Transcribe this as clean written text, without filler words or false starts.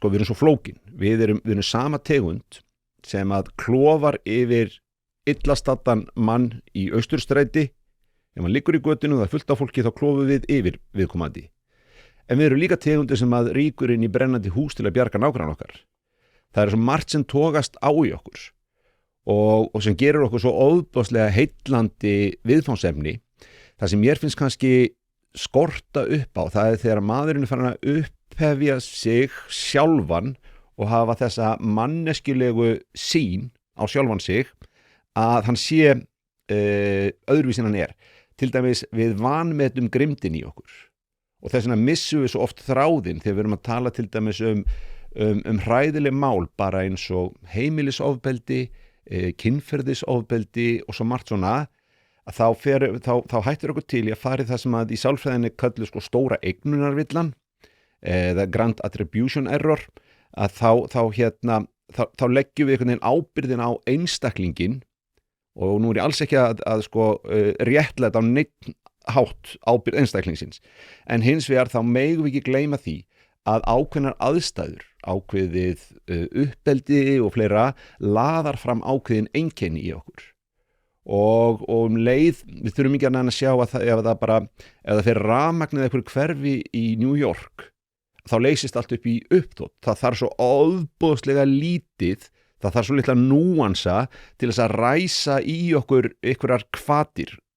sko við erum svo flókin, við erum sama tegund sem að klofar yfir illastattan mann í Austurstræti. Ef hann liggur í götinu og það er fullt af fólki þá klofum við yfir viðkomandi. En við erum líka tegundir sem að rýkur inn í brennandi hús til að bjarga nágranna okkar. Það er svo margt sem togast á í okkur og sem gerir okkur svo óbáslega heillandi viðfangsefni. Það sem mér finnst kannski skorta upp á, það er þegar maðurinn er farin að upphefja sig sjálfan og hafa þessa manneskjulegu sýn á sjálfan sig að hann sé öðruvísin hann er. Til dæmis við vanmetum grimmdin í okkur og þess vegna missum við svo oft þráðinn þegar við erum að tala til dæmis um hræðileg mál bara eins og heimilisofbeldi, kynferðisofbeldi og svo margt svona að þá hættir okkur til í að fara í það sem að í sálfræðinni kölluð sko stóra eignunarvillan eða grand attribution error að þá leggjum við einhvern veginn ábyrgðin á einstaklingin og nú er ég alls ekki að réttlæta á neitt hátt ábyrgð einstaklingsins en hins vegar þá megum við ekki gleyma því að ákveðnar aðstæður, ákveðið uppeldi og fleira laðar fram ákveðin einkenni í okkur og leið, við þurfum ekki að sjá að ef það fer rafmagnið einhverju hverfi í New York þá leysist allt upp í uppþot. Það þarf svo ofboðslega lítið, það þarf svo litla núansa til þess að ræsa í okkur einhverjar hvatir